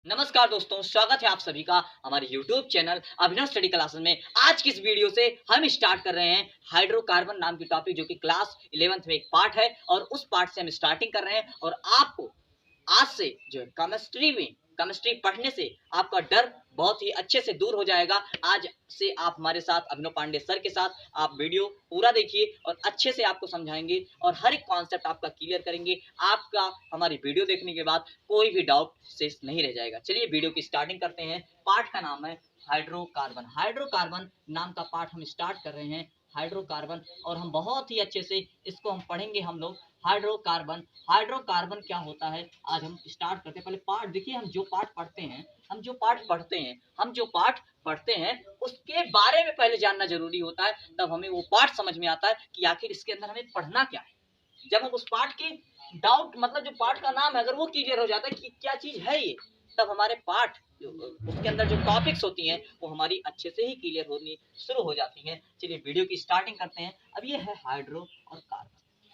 नमस्कार दोस्तों, स्वागत है आप सभी का हमारे YouTube चैनल अभिनव स्टडी क्लासेस में। आज की इस वीडियो से हम स्टार्ट कर रहे हैं हाइड्रोकार्बन नाम की टॉपिक, जो कि क्लास 11th में एक पार्ट है और उस पार्ट से हम स्टार्टिंग कर रहे हैं। और आपको आज से जो है केमिस्ट्री पढ़ने से आपका डर बहुत ही अच्छे से दूर हो जाएगा। आज से आप हमारे साथ अभिनव पांडे सर के साथ आप वीडियो पूरा देखिए और अच्छे से आपको समझाएंगे और हर एक कॉन्सेप्ट आपका क्लियर करेंगे। आपका हमारी वीडियो देखने के बाद कोई भी डाउट शेष नहीं रह जाएगा। चलिए वीडियो की स्टार्टिंग करते हैं। पार्ट का नाम है हाइड्रोकार्बन। हाइड्रोकार्बन नाम का पार्ट हम स्टार्ट कर रहे हैं, हाइड्रोकार्बन। और हम बहुत ही अच्छे से इसको हम पढ़ेंगे हम लोग। हाइड्रोकार्बन क्या होता है आज हम स्टार्ट करते हैं। पहले पार्ट देखिए, हम जो पार्ट पढ़ते हैं उसके बारे में पहले जानना जरूरी होता है, तब हमें वो पार्ट समझ में आता है कि आखिर इसके अंदर हमें पढ़ना क्या है। जब हम उस पार्ट की डाउट मतलब जो पार्ट का नाम है अगर वो क्लियर हो जाता है कि क्या चीज है ये, तब हमारे पार्ट उसके अंदर जो टॉपिक्स होती हैं वो हमारी अच्छे से ही क्लियर होनी शुरू हो जाती हैं। चलिए वीडियो की स्टार्टिंग करते हैं। अब ये है हाइड्रो और कार्बन।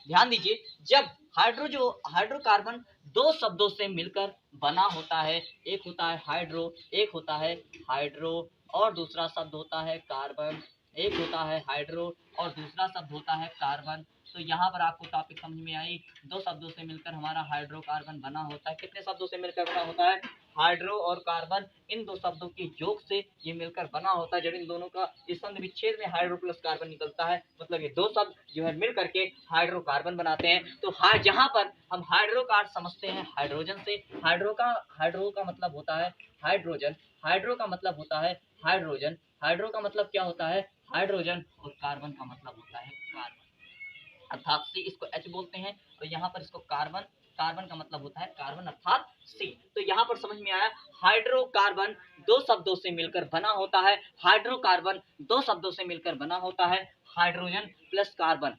ध्यान दीजिए, जब हाइड्रोकार्बन दो शब्दों से मिलकर बना होता है, एक होता है हाइड्रो और दूसरा शब्द होता है कार्बन। एक होता है हाइड्रो और दूसरा शब्द होता है कार्बन। तो यहाँ पर आपको टॉपिक समझ में आई। दो शब्दों से मिलकर हमारा हाइड्रोकार्बन बना होता है। कितने शब्दों से मिलकर बना होता है? हाइड्रो और कार्बन। इन दो शब्दों की जोक से ये मिलकर बना होता है। जब इन दोनों का संध विच्छेद में हाइड्रो प्लस कार्बन निकलता है, मतलब ये दो शब्द जो है मिल करके हाइड्रोकार्बन बनाते हैं। तो जहाँ पर हम हाइड्रोकार्बन समझते हैं हाइड्रोजन से, हाइड्रो का मतलब होता है हाइड्रोजन, हाइड्रो का मतलब होता है हाइड्रोजन, हाइड्रो का मतलब क्या होता है? हाइड्रोजन। और कार्बन का मतलब होता है कार्बन, अर्थात सी इसको H बोलते हैं। तो यहाँ पर इसको कार्बन, कार्बन का मतलब होता है कार्बन अर्थात सी। तो यहाँ पर समझ में आया, हाइड्रोकार्बन दो शब्दों से मिलकर बना होता है। हाइड्रोकार्बन दो शब्दों से मिलकर बना होता है, हाइड्रोजन प्लस कार्बन।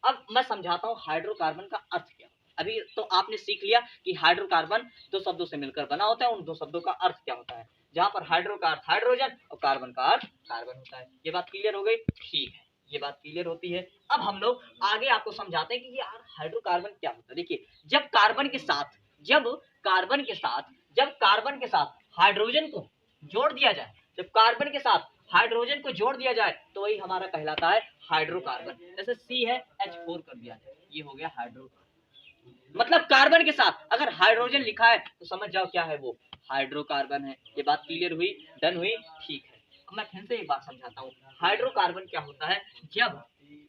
अब मैं समझाता हूँ हाइड्रोकार्बन का अर्थ क्या। अभी तो आपने सीख लिया कि हाइड्रोकार्बन दो शब्दों से मिलकर बना होता है, उन दो शब्दों का अर्थ क्या होता है। जहां पर हाइड्रो का अर्थ हाइड्रोजन और कार्बन का अर्थ कार्बन होता है। ये बात क्लियर हो गई? ठीक है, ये बात क्लियर होती है। अब हम लोग आगे आपको समझाते हैं कि यार हाइड्रोकार्बन क्या होता है। देखिए, जब कार्बन के साथ हाइड्रोजन को जोड़ दिया जाए, जब कार्बन के साथ हाइड्रोजन को जोड़ दिया जाए तो वही हमारा कहलाता है हाइड्रोकार्बन। जैसे सी है H4 कर दिया जाए, ये हो गया हाइड्रो। मतलब कार्बन के साथ अगर हाइड्रोजन लिखा है तो समझ जाओ क्या है वो, हाइड्रोकार्बन है। ये बात क्लियर हुई? डन हुई? ठीक है। अब मैं फिर से एक बात समझाता हूँ, हाइड्रोकार्बन क्या होता है। जब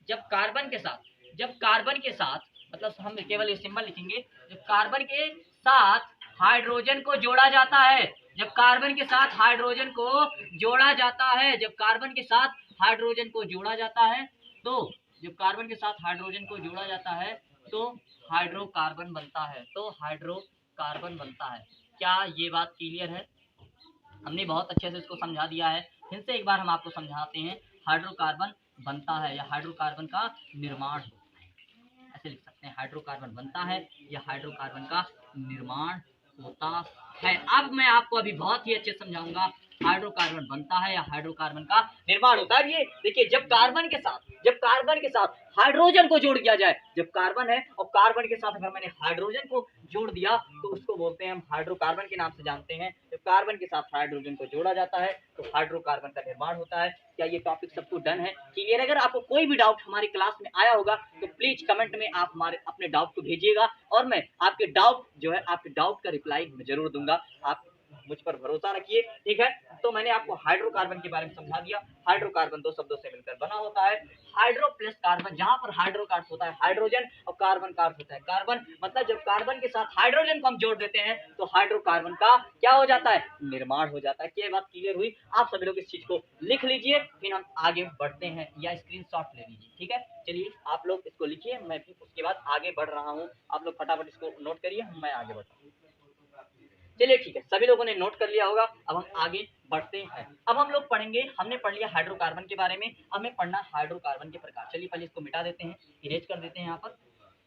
जब कार्बन के साथ मतलब हम केवल ये सिंबल लिखेंगे, जब कार्बन के साथ हाइड्रोजन को जोड़ा जाता है, जब कार्बन के साथ हाइड्रोजन को जोड़ा जाता है, जब कार्बन के साथ हाइड्रोजन को जोड़ा जाता है, तो जब कार्बन के साथ हाइड्रोजन को जोड़ा जाता है तो हाइड्रोकार्बन बनता है, तो हाइड्रोकार्बन बनता है। क्या ये बात क्लियर है? हमने बहुत अच्छे से इसको समझा दिया है। फिर से एक बार हम आपको समझाते हैं, हाइड्रोकार्बन बनता है या हाइड्रोकार्बन का निर्माण होता है, ऐसे लिख सकते हैं, हाइड्रोकार्बन बनता है या हाइड्रोकार्बन का निर्माण होता है। अब मैं आपको अभी बहुत ही अच्छे से समझाऊंगा, हाइड्रोकार्बन बनता है या हाइड्रोकार्बन का निर्माण होता है। ये देखिए, जब कार्बन के साथ हाइड्रोजन को जोड़ दिया जाए, जब कार्बन है और कार्बन के साथ अगर मैंने हाइड्रोजन को जोड़ दिया तो उसको बोलते हैं हम हाइड्रोकार्बन के नाम से जानते हैं। जब कार्बन के साथ हाइड्रोजन को जोड़ा जाता है तो हाइड्रोकार्बन का निर्माण होता है। क्या ये टॉपिक सबको डन है, क्लियर? अगर आपको कोई भी डाउट हमारी क्लास में आया होगा तो प्लीज कमेंट में आप हमारे अपने डाउट को भेजिएगा और मैं आपके डाउट का रिप्लाई जरूर दूंगा। आप मुझ पर भरोसा रखिए, ठीक है। तो मैंने आपको हाइड्रोकार्बन के बारे में समझा दिया। हाइड्रोकार्बन दो शब्दों से मिलकर बना होता है, हाइड्रो प्लस कार्बन। जहां पर हाइड्रो का अर्थ होता है हाइड्रोजन और कार्बन का अर्थ होता है कार्बन। मतलब जब कार्बन के साथ हाइड्रोजन को हम जोड़ देते हैं तो हाइड्रोकार्बन का क्या हो जाता है? निर्माण हो जाता है। क्या बात क्लियर हुई? आप सभी लोग इस चीज को लिख लीजिए, फिर हम आगे बढ़ते हैं या स्क्रीनशॉट ले लीजिए, ठीक है। चलिए आप लोग इसको लिखिए, मैं फिर उसके बाद आगे बढ़ रहा हूँ। आप लोग फटाफट इसको नोट करिए, मैं आगे बढ़ता हूँ। चलिए ठीक है, सभी लोगों ने नोट कर लिया होगा। अब हम आगे बढ़ते हैं। अब हम लोग पढ़ेंगे, हमने पढ़ लिया हाइड्रोकार्बन के बारे में, अब हमें पढ़ना हाइड्रोकार्बन के प्रकार। चलिए पहले इसको मिटा देते हैं, इरेज कर देते हैं यहाँ पर,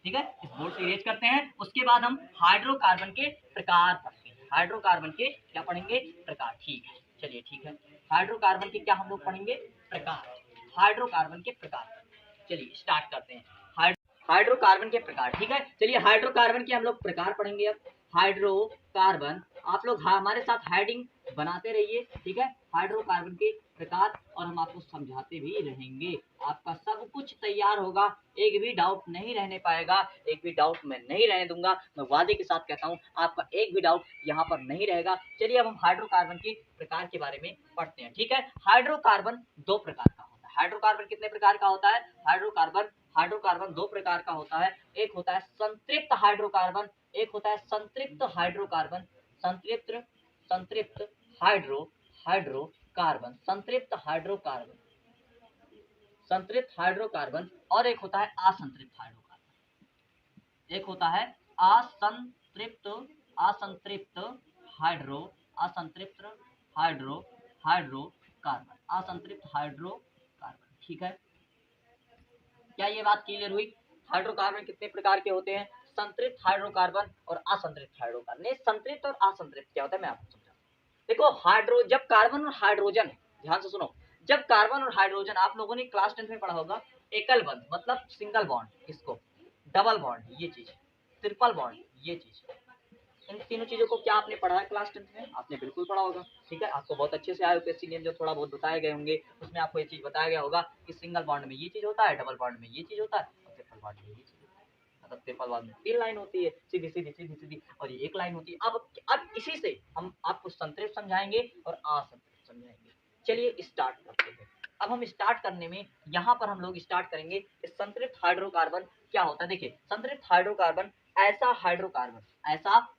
ठीक है। इस बोर्ड से इरेज करते हैं। उसके बाद हम हाइड्रोकार्बन के प्रकार पढ़ते हैं। हाइड्रोकार्बन के क्या पढ़ेंगे? प्रकार, ठीक है। चलिए ठीक है, हाइड्रोकार्बन के क्या हम लोग पढ़ेंगे? प्रकार। हाइड्रोकार्बन के प्रकार, चलिए स्टार्ट करते हैं। हाइड्रोकार्बन के प्रकार, ठीक है। चलिए हाइड्रोकार्बन के हम लोग प्रकार पढ़ेंगे अब। हाइड्रोकार्बन। आप लोग हमारे साथ हेडिंग बनाते रहिए, ठीक है, हाइड्रोकार्बन के प्रकार, और हम आपको समझाते भी रहेंगे। आपका सब कुछ तैयार होगा, एक भी डाउट नहीं रहने पाएगा, एक भी डाउट मैं नहीं रहने दूंगा, मैं वादे के साथ कहता हूँ आपका एक भी डाउट यहाँ पर नहीं रहेगा। चलिए अब हम हाइड्रोकार्बन के प्रकार के बारे में पढ़ते हैं, ठीक है। हाइड्रोकार्बन दो प्रकार का होता है। हाइड्रोकार्बन कितने प्रकार का होता है? हाइड्रोकार्बन दो प्रकार का होता है। एक होता है संतृप्त हाइड्रोकार्बन, एक होता है संतृप्त हाइड्रोकार्बन। संतृप्त हाइड्रोकार्बन, संतृप्त हाइड्रोकार्बन, और एक होता है असंतृप्त हाइड्रोकार्बन। एक होता है असंतृप्त असंतृप्त हाइड्रो असंतृप्त हाइड्रोकार्बन, असंतृप्त हाइड्रोकार्बन, ठीक है। क्या ये बात क्लियर हुई? हाइड्रोकार्बन कितने प्रकार के होते हैं? संतृप्त हाइड्रोकार्बन और असंतृप्त हाइड्रोकार्बन। नहीं, संतृप्त और असंतृप्त क्या होता है मैं आपको समझाता हूँ। देखो, जब कार्बन और हाइड्रोजन, ध्यान से सुनो, जब कार्बन और हाइड्रोजन, आप लोगों ने क्लास 10 में पढ़ा होगा, एकल बंध मतलब सिंगल बॉन्ड, इसको डबल बॉन्ड ये चीज, ट्रिपल बॉन्ड ये चीज, इन तीनों चीजों को क्या आपने पढ़ा है क्लास 10 में? आपने बिल्कुल पढ़ा होगा, ठीक है। आपको बहुत अच्छे से आईयूपीएससी ने जो थोड़ा बहुत बताए गए होंगे उसमें आपको ये चीज बताया गया होगा कि सिंगल बॉन्ड में ये चीज होता है, डबल बॉन्ड में ये चीज होता है, और ट्रिपल बॉन्ड में ये चीज होता है। मतलब ट्रिपल बॉन्ड में 3 लाइन होती है, सीधी सीधी सीधी सीधी, और ये एक लाइन होती है। अब इसी से हम आपको संतृप्त समझाएंगे और असंतृप्त समझाएंगे। चलिए स्टार्ट करते हैं। अब हम स्टार्ट करने में यहाँ पर हम लोग स्टार्ट करेंगे संतृप्त हाइड्रोकार्बन क्या होता है। देखिए, संतृप्त हाइड्रोकार्बन ऐसा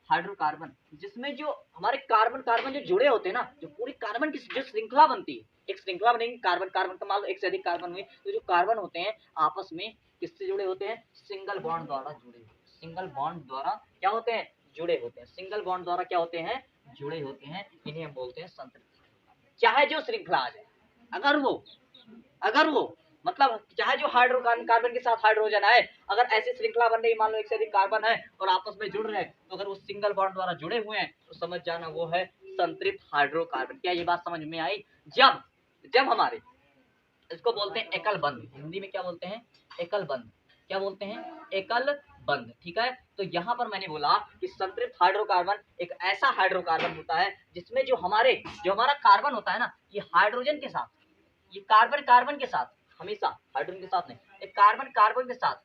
हाइड्रोकार्बन जिसमें जो हमारे कार्बन कार्बन जो जुड़े होते हैं ना, जो पूरी कार्बन की जो श्रृंखला बनती है, एक श्रृंखला बनेगी कार्बन कार्बन का, मान लो एक से अधिक कार्बन हुए, तो जो कार्बन होते हैं आपस में किससे जुड़े होते हैं? सिंगल बॉन्ड द्वारा जुड़े, सिंगल बॉन्ड द्वारा क्या होते हैं? जुड़े होते हैं, सिंगल बॉन्ड द्वारा क्या होते हैं? जुड़े होते हैं। इन्हें हम बोलते हैं संतृप्त। चाहे जो श्रृंखला आ जाए, अगर वो मतलब चाहे जो हाइड्रोकार्बन कार्बन के साथ हाइड्रोजन आए, अगर ऐसी श्रृंखला बन रही, मान लो एक से अधिक कार्बन है और आपस में जुड़ रहे हैं, तो अगर वो सिंगल बॉन्ड द्वारा जुड़े हुए हैं तो समझ जाना वो है संतृप्त हाइड्रोकार्बन। क्या ये बात समझ में आई? जब हमारे इसको बोलते हैं एकल बंध, हिंदी में क्या बोलते हैं? एकल बंध। क्या बोलते हैं? एकल बंध, ठीक है। तो यहाँ पर मैंने बोला कि संतृप्त हाइड्रोकार्बन एक ऐसा हाइड्रोकार्बन होता है जिसमें जो हमारा कार्बन होता है ना, ये हाइड्रोजन के साथ, ये कार्बन कार्बन के साथ, हमेशा हाइड्रोजन के साथ नहीं, एक कार्बन कार्बन के साथ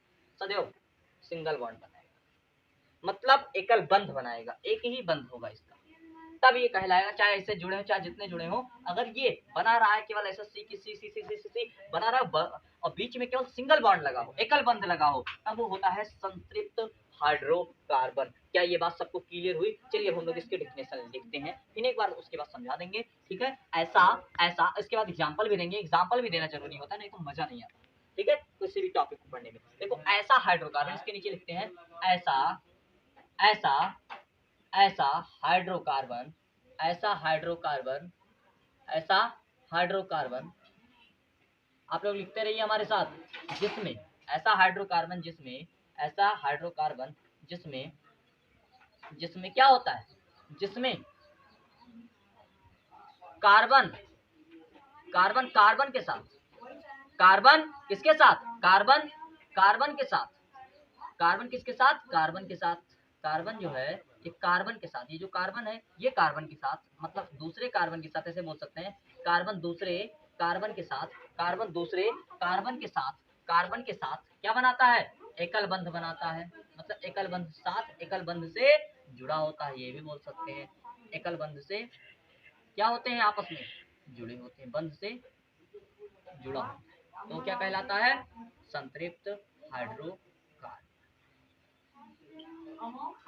सदैव सिंगल बॉन्ड बनाएगा, मतलब एकल बंध बनाएगा, एक ही बंध होगा इसका, तब ये कहलाएगा। चाहे इससे जुड़े हो, चाहे जितने जुड़े हो, अगर ये बना रहा है केवल ऐसा सी की सी सी सी सी सी सी बना रहा है और बीच में केवल सिंगल बॉन्ड लगा हो, एकल बंध लगा हो, तब वो होता है संतृप्त हाइड्रोकार्बन। क्या ये बात सबको क्लियर हुई? चलिए अब हम लोग इसके डेफिनेशन लिखते हैं, इन्हें एक बार उसके बाद समझा देंगे, ठीक है। ऐसा इसके बाद एग्जाम्पल भी देंगे, एग्जाम्पल भी देना जरूरी होता है, नहीं तो मजा नहीं आता, ठीक है, किसी भी टॉपिक को पढ़ने में। देखो, ऐसा हाइड्रोकार्बन, इसके नीचे लिखते हैं ऐसा हाइड्रोकार्बन, ऐसा हाइड्रोकार्बन, आप लोग लिखते रहिए हमारे साथ, जिसमें ऐसा हाइड्रोकार्बन जिसमें क्या होता है? जिसमें कार्बन कार्बन के साथ, कार्बन किसके साथ? कार्बन के साथ, कार्बन किसके साथ? कार्बन के साथ, कार्बन जो है ये कार्बन के साथ, ये जो कार्बन है ये कार्बन के साथ, मतलब दूसरे कार्बन के साथ, ऐसे बोल सकते हैं, कार्बन दूसरे कार्बन के साथ, कार्बन के साथ क्या बनाता है? एकल बंध बनाता है, मतलब एकल बंध साथ, एकल बंध से जुड़ा होता है, ये भी बोल सकते हैं। एकल बंध से क्या होते हैं? आपस में जुड़े होते हैं, बंध से जुड़ा होता है, तो क्या कहलाता है? संतृप्त हाइड्रोकार्बन,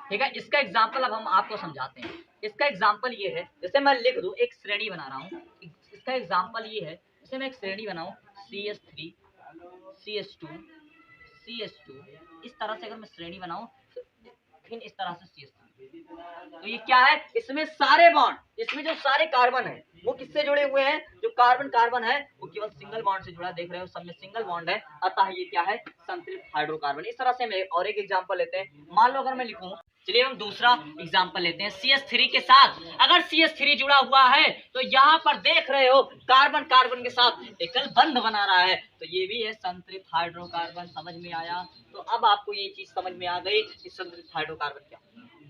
ठीक है। इसका एग्जाम्पल अब हम आपको समझाते हैं। इसका एग्जाम्पल ये है, जैसे मैं लिख दूं, एक श्रेणी बना रहा हूँ, इसका एग्जाम्पल ये है, जैसे मैं एक श्रेणी बनाऊं CH3 CH2 CH2, इस तरह से अगर मैं श्रेणी बनाऊं, फिर इस तरह से CH3, तो ये क्या है? इसमें सारे बॉन्ड, इसमें जो सारे कार्बन है वो किससे जुड़े हुए हैं? जो कार्बन कार्बन है वो केवल सिंगल बॉन्ड से जुड़ा, देख रहे हो सब में सिंगल बॉन्ड है, अतः ये क्या है? संतृप्त हाइड्रोकार्बन। इस तरह से मैं और एक एग्जांपल लेते हैं, मान लो अगर मैं लिखूं, चलिए हम दूसरा एग्जांपल लेते हैं, CH3 के साथ अगर CH3 जुड़ा हुआ है तो यहाँ पर देख रहे हो कार्बन कार्बन के साथ एकल बंध बना रहा है, तो ये भी है संतृप्त हाइड्रोकार्बन। समझ में आया? तो अब आपको ये चीज समझ में आ गई कि संतृप्त हाइड्रोकार्बन क्या।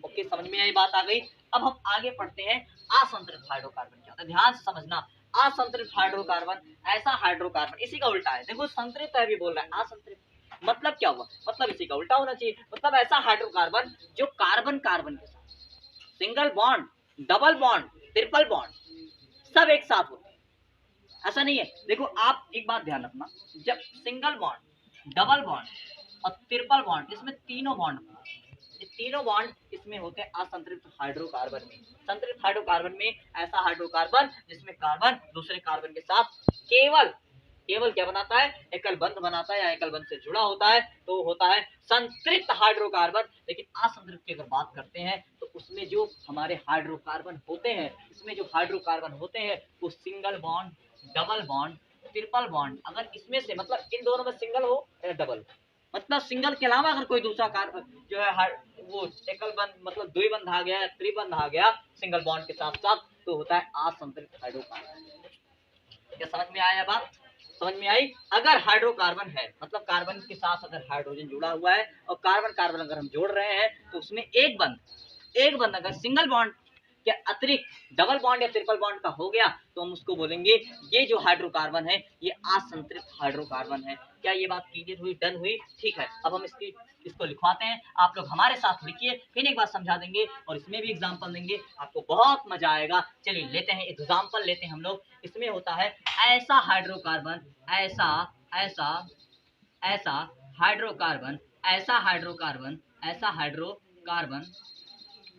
ओके, समझ में आई बात आ गई। अब हम आगे पढ़ते हैं असंतृप्त हाइड्रोकार्बन क्या होता है। ध्यान से समझना, असंतृप्त हाइड्रोकार्बन ऐसा हाइड्रोकार्बन, इसी का उल्टा है। देखो संतृप्त है भी बोल रहा है, असंतृप्त मतलब क्या हुआ, मतलब इसी का उल्टा होना चाहिए। मतलब ऐसा हाइड्रोकार्बन जो कार्बन कार्बन के साथ single bond, double bond, triple bond सब एक साथ होते हैं। ऐसा नहीं है। देखो आप एक बात ध्यान रखना, जब सिंगल बॉन्ड, डबल बॉन्ड और ट्रिपल बॉन्ड, इसमें तीनों बॉन्ड, ये तीनों बॉन्ड इसमें होते हैं असंतृप्त हाइड्रोकार्बन में। संतृप्त हाइड्रोकार्बन में ऐसा हाइड्रोकार्बन जिसमें कार्बन दूसरे कार्बन के साथ केवल केवल क्या बनाता है, एकल बंध बनाता है या एकल बंध से जुड़ा होता है, तो होता है संतृप्त हाइड्रोकार्बन। लेकिन असंतृप्त की अगर बात करते हैं तो उसमें जो हमारे हाइड्रोकार्बन होते हैं, इसमें जो हाइड्रोकार्बन होते हैं वो single bond, double bond, triple bond, अगर इसमें से मतलब इन दोनों में सिंगल हो या डबल, मतलब सिंगल के अलावा अगर कोई दूसरा कार्बन जो है वो एकल बंध मतलब द्विबंध आ गया, त्रिबंध आ गया सिंगल बॉन्ड के साथ साथ, तो होता है असंतृप्त हाइड्रोकार्बन। क्या समझ में आया बात, समझ में आई। अगर हाइड्रोकार्बन है मतलब कार्बन के साथ अगर हाइड्रोजन जुड़ा हुआ है और कार्बन कार्बन अगर हम जोड़ रहे हैं तो उसमें एक बंध अगर सिंगल बॉन्ड के अतिरिक्त डबल बॉन्ड या ट्रिपल बॉन्ड का हो गया तो हम उसको बोलेंगे ये जो हाइड्रोकार्बन है ये असंतृप्त हाइड्रोकार्बन है। क्या ये बात क्लियर हुई, डन हुई? ठीक है, अब हम इसको लिखवाते हैं, आप लोग हमारे साथ लिखिए, फिर एक बार समझा देंगे और इसमें भी एग्जाम्पल देंगे, आपको बहुत मजा आएगा। चलिए लेते हैं एग्जाम्पल, लेते हैं हम लोग। इसमें होता है ऐसा हाइड्रोकार्बन, ऐसा ऐसा ऐसा हाइड्रोकार्बन, ऐसा हाइड्रोकार्बन, ऐसा हाइड्रोकार्बन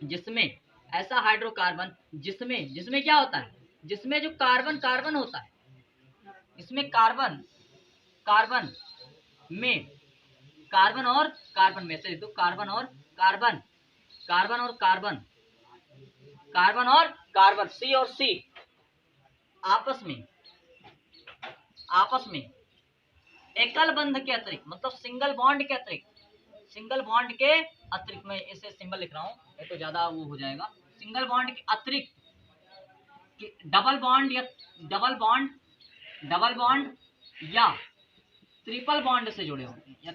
जिसमें ऐसा हाइड्रोकार्बन जिसमें जिसमें क्या होता है, जिसमें जो कार्बन कार्बन होता है, इसमें कार्बन कार्बन में, कार्बन और कार्बन में से, तो कार्बन और कार्बन, कार्बन और कार्बन, कार्बन और कार्बन, सी और सी आपस में एकल बंध के अतिरिक्त, मतलब सिंगल बॉन्ड के अतिरिक्त, सिंगल बॉन्ड के अतिरिक्त, मैं इसे सिंबल लिख रहा हूं, ये तो ज्यादा वो हो जाएगा, सिंगल बॉन्ड के अतिरिक्त डबल बॉन्ड या डबल बॉन्ड या ट्रिपल बॉन्ड से जुड़े होते हैं, या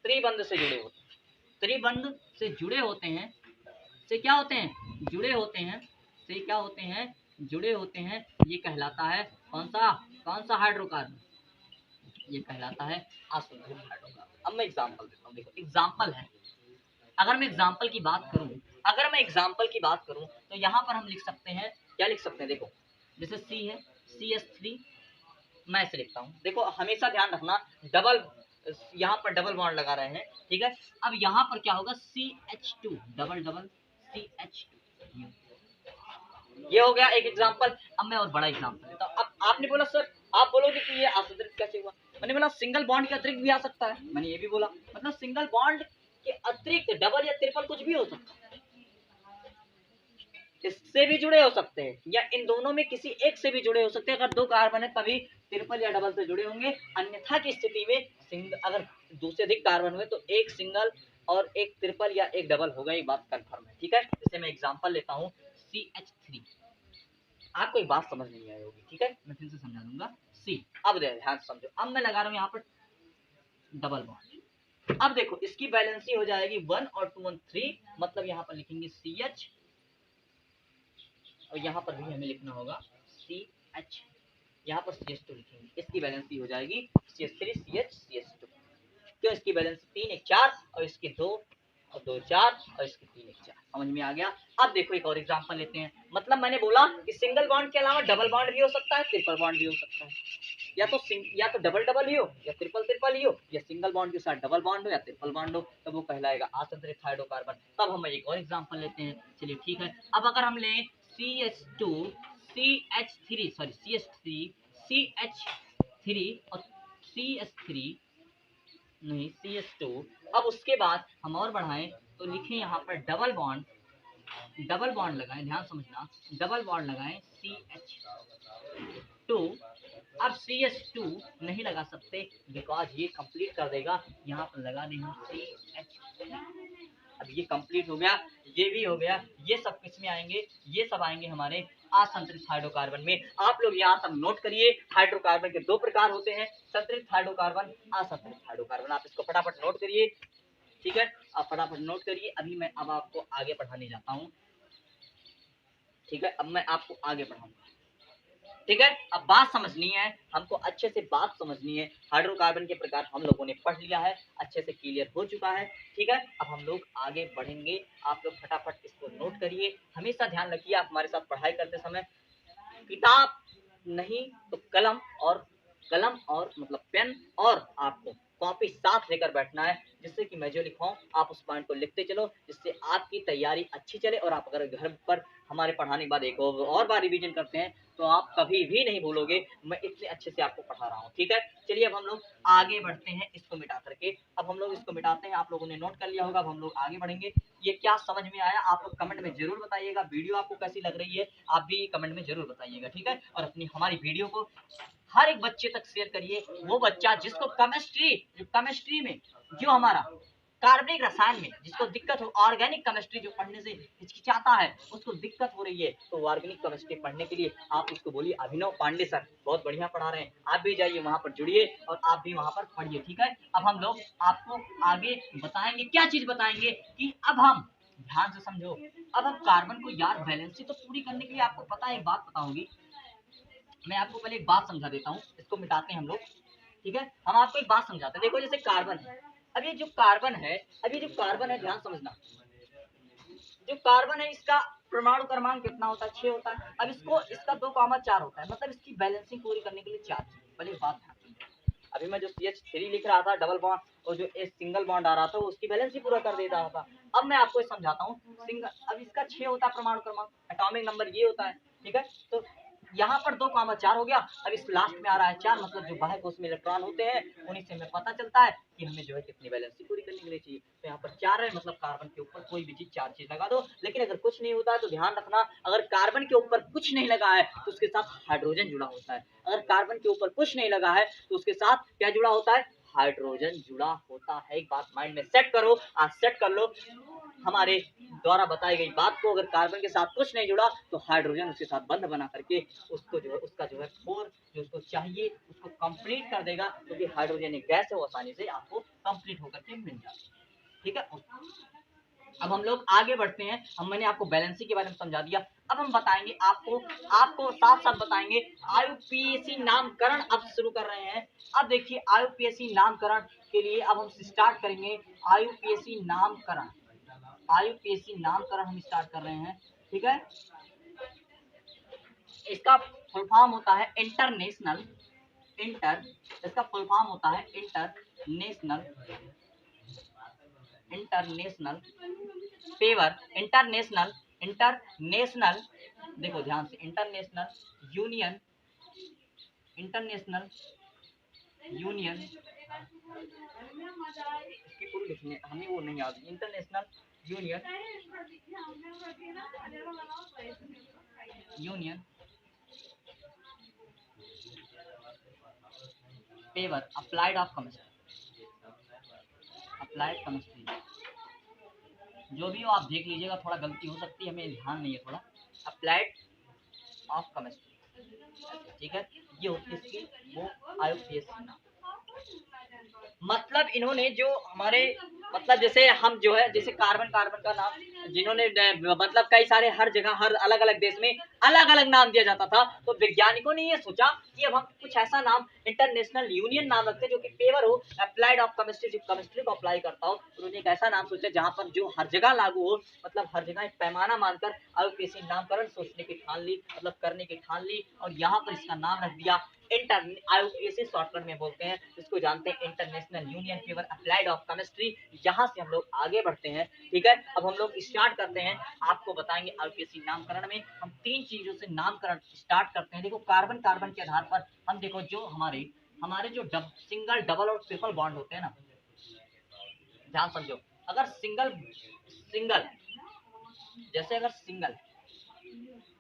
त्रिबंध से जुड़े होते हैं, त्रिबंध से जुड़े होते हैं, से क्या होते हैं, जुड़े होते हैं, से क्या होते हैं, जुड़े होते हैं, ये कहलाता है कौन सा हाइड्रोकार्बन, ये कहलाता है असंतृप्त हाइड्रोकार्बन। अब मैं एग्जांपल देता हूँ, देखो एग्जांपल है, अगर मैं एग्जांपल की बात करूं, तो यहाँ पर हम लिख सकते हैं, क्या लिख सकते हैं, देखो जैसे सी है, CH3, मैं इसे लिखता हूँ। देखो हमेशा ध्यान रखना, डबल, यहाँ पर डबल बॉन्ड लगा रहे हैं, ठीक है। अब यहाँ पर क्या होगा, CH2, डबल डबल CH2, ये हो गया एक एग्जांपल। अब मैं और बड़ा एग्जांपल देता हूँ। अब आपने बोला सर, आप बोलोगे कि ये असंतृप्त कैसे हुआ, मैंने बोला सिंगल बॉन्ड के अतिरिक्त भी आ सकता है, मैंने ये भी बोला, मतलब सिंगल बॉन्ड के अतिरिक्त डबल या ट्रिपल कुछ भी हो सकता है, इससे भी जुड़े हो सकते हैं या इन दोनों में किसी एक से भी जुड़े हो सकते हैं। अगर दो कार्बन है तभी ट्रिपल या डबल से जुड़े होंगे, अन्यथा की स्थिति में अगर दो से अधिक कार्बन हुए तो एक सिंगल और एक ट्रिपल या एक डबल होगा, ये बात कंफर्म है, ठीक है। जैसे मैं एग्जांपल लेता हूँ CH3, आपको एक बात समझ नहीं आई होगी, ठीक है, मैं फिर से समझा दूंगा। सी, अब ध्यान समझो, अब मैं लगा रहा हूँ यहाँ पर डबल बॉन्ड। अब देखो इसकी बैलेंसी हो जाएगी 1 और 2 और 3, मतलब यहाँ पर लिखेंगे CH और यहाँ पर भी हमें लिखना होगा CH, यहाँ पर CH2 लिखेंगे, इसकी बैलेंसी हो जाएगी CH3 CH CH2। क्यों, इसकी बैलेंसी 3 1 4 और इसके 2 और 2 4 और इसके 3 1 4, समझ में आ गया। अब देखो एक और एग्जांपल लेते हैं, मतलब मैंने बोला कि सिंगल बॉन्ड के अलावा डबल बॉन्ड भी हो सकता है, ट्रिपल बॉन्ड भी हो सकता है, या तो डबल डबल ही हो या ट्रिपल ट्रिपल ही हो, या सिंगल बॉन्ड के साथ डबल बॉन्ड हो या ट्रिपल बॉन्ड हो, तब वो कहलाएगा असंतृप्त हाइड्रोकार्बन। तब हम एक और एग्जांपल लेते हैं, चलिए ठीक है। अब अगर हम लें CH2 CH3 सॉरी CH3 और CH3 नहीं CH2, अब उसके बाद हम और बढ़ाएं तो लिखें यहाँ पर डबल बॉन्ड लगाएं, ध्यान समझना, डबल बॉन्ड लगाएं CH2। अब CH2 नहीं लगा सकते बिकॉज ये कंप्लीट कर देगा, यहाँ पर लगा देंगे CH। अब ये कंप्लीट हो गया, ये भी हो गया, ये सब किस में आएंगे, ये सब आएंगे हमारे असंतृप्त हाइड्रोकार्बन में। आप लोग यहाँ सब नोट करिए, हाइड्रोकार्बन के दो प्रकार होते हैं, संतृप्त हाइड्रोकार्बन, असंतृप्त हाइड्रोकार्बन, आप इसको फटाफट नोट करिए। ठीक है, आप फटाफट नोट करिए। अभी मैं अब आपको आगे पढ़ाने जाता हूँ। ठीक है, अब मैं आपको आगे पढ़ाऊंगा। ठीक है, अब बात समझनी है, हमको अच्छे से बात समझनी है। हाइड्रोकार्बन के प्रकार हम लोगों ने पढ़ लिया है, अच्छे से क्लियर हो चुका है। ठीक है, अब हम लोग आगे बढ़ेंगे। आप लोग फटाफट इसको नोट करिए। हमेशा ध्यान रखिए, आप हमारे साथ पढ़ाई करते समय किताब नहीं तो कलम और मतलब पेन और आपको कॉपी साथ लेकर बैठना है, जिससे कि मैं जो लिखाऊं आप उस पॉइंट को लिखते चलो, जिससे आपकी तैयारी अच्छी चले। और आप अगर घर पर हमारे पढ़ाने के बाद एक और बार रिवीजन करते हैं तो आप कभी भी नहीं भूलोगे मैं इतने अच्छे से आपको पढ़ा रहा हूँ। ठीक है, चलिए अब हम लोग आगे बढ़ते हैं इसको मिटा करके। अब हम लोग इसको मिटाते हैं, आप लोगों ने नोट कर लिया होगा। अब हम लोग आगे बढ़ेंगे। ये क्या समझ में आया आप लोग कमेंट में जरूर बताइएगा। वीडियो आपको कैसी लग रही है आप भी कमेंट में जरूर बताइएगा। ठीक है, और अपनी हमारी वीडियो को हर एक बच्चे तक शेयर करिए। वो बच्चा जिसको केमिस्ट्री में जो हमारा कार्बनिक रसायन में जिसको दिक्कत हो, ऑर्गेनिक केमिस्ट्री जो पढ़ने से हिचकिचाता है, उसको दिक्कत हो रही है, तो ऑर्गेनिक केमिस्ट्री पढ़ने के लिए आप उसको बोलिए अभिनव पांडे सर बहुत बढ़िया पढ़ा रहे हैं, आप भी जाइए वहां पर जुड़िए और आप भी वहां पर पढ़िए। ठीक है, अब हम लोग आपको आगे बताएंगे, क्या चीज बताएंगे कि अब हम ध्यान से समझो। अब हम कार्बन को यार बैलेंसी तो पूरी करने के लिए आपको पता है, एक बात पता होगी, मैं आपको पहले एक बात समझा देता हूँ, इसको मिटाते हैं हम लोग। ठीक है, हम आपको एक बात समझाते हैं। देखो जैसे कार्बन है, अब ये जो कार्बन है, ध्यान समझना, जो कार्बन है इसका परमाणु क्रमांक कितना होता है, 6 होता है। अब इसको इसका 2,4 होता है, मतलब इसकी बैलेंसिंग पूरी करने के लिए 4 चाहिए। पहले बात ध्यान समझो। अभी मैं जो CH3 लिख रहा था डबल बॉन्ड और जो एक सिंगल बॉन्ड आ रहा था उसकी बैलेंस ही पूरा कर दे रहा था। अब मैं आपको समझाता हूँ सिंगल, अब इसका 6 होता है परमाणु क्रमांक, एटॉमिक नंबर ये होता है। ठीक है, तो यहाँ पर 2,4 हो गया। अब इस लास्ट में आ रहा है 4, मतलब जो बाह्य कोश में इलेक्ट्रॉन होते हैं उन्हीं से हमें पता चलता है कि हमें जो है कितनी बैलेंस पूरी करने के लिए चाहिए। तो यहाँ पर 4 है, मतलब कार्बन के ऊपर कोई भी चीज 4 चीज लगा दो। लेकिन अगर कुछ नहीं होता है तो ध्यान रखना, अगर कार्बन के ऊपर कुछ नहीं लगा है तो उसके साथ हाइड्रोजन जुड़ा होता है। अगर कार्बन के ऊपर कुछ नहीं लगा है तो उसके साथ क्या जुड़ा होता है, हाइड्रोजन जुड़ा होता है। एक बात माइंड में सेट करो, आज सेट कर लो हमारे द्वारा बताई गई बात को। अगर कार्बन के साथ कुछ नहीं जुड़ा तो हाइड्रोजन उसके साथ बंध बना करके उसको जो है उसका जो है फोर जो उसको चाहिए उसको कंप्लीट कर देगा, क्योंकि हाइड्रोजन एक गैस है, वो आसानी से आपको कंप्लीट होकर के मिल जाएगा। ठीक है, अब हम लोग आगे बढ़ते हैं। मैंने आपको बैलेंसिंग के बारे में समझा दिया। अब हम बताएंगे आपको साथ साथ बताएंगे IUPAC नामकरण अब शुरू कर रहे हैं। अब देखिए IUPAC नामकरण के लिए अब हम स्टार्ट करेंगे। IUPAC नामकरण हम स्टार्ट कर रहे हैं। ठीक है, इसका फुल फॉर्म होता है इसका फुल फॉर्म होता है इंटरनेशनल पेवर इंटरनेशनल देखो ध्यान से, इंटरनेशनल यूनियन इसकी पूरी लिखनी हमें वो नहीं आती। International union pure applied chemistry, जो भी हो आप देख लीजिएगा, थोड़ा गलती हो सकती है, हमें ध्यान नहीं है थोड़ा। अप्लाइड ऑफ केमिस्ट्री, ठीक है, ये होती है इसकी वो IUPAC। मतलब इन्होंने जो हमारे मतलब जैसे हम जो है जैसे कार्बन का नाम जिन्होंने मतलब कई सारे हर जगह हर अलग अलग देश में अलग अलग नाम दिया जाता था, तो वैज्ञानिकों ने ये सोचा कि अब हम कुछ ऐसा नाम इंटरनेशनल यूनियन नाम रखते जो कि पेवर हो अप्लाइड ऑफ केमिस्ट्री, जो केमिस्ट्री को अप्लाई करता हो। उन्होंने एक ऐसा नाम सोचा जहां पर जो हर जगह लागू हो, मतलब हर जगह एक पैमाना मानकर IUPAC नामकरण सोचने की ठान ली, मतलब करने की ठान ली, और यहाँ पर इसका नाम रख दिया IUPAC शॉर्टकट में बोलते हैं, इसको जानते हैं international union paper applied of chemistry. यहाँ से हम लोग आगे बढ़ते हैं। ठीक है, अब हम लोग स्टार्ट करते हैं, आपको बताएंगे IUPAC नामकरण में हम 3 चीजों से नामकरण स्टार्ट करते हैं। देखो कार्बन के आधार पर हम देखो जो हमारे जो सिंगल डबल और ट्रिपल बॉन्ड होते हैं ना, ध्यान समझो, अगर सिंगल जैसे अगर सिंगल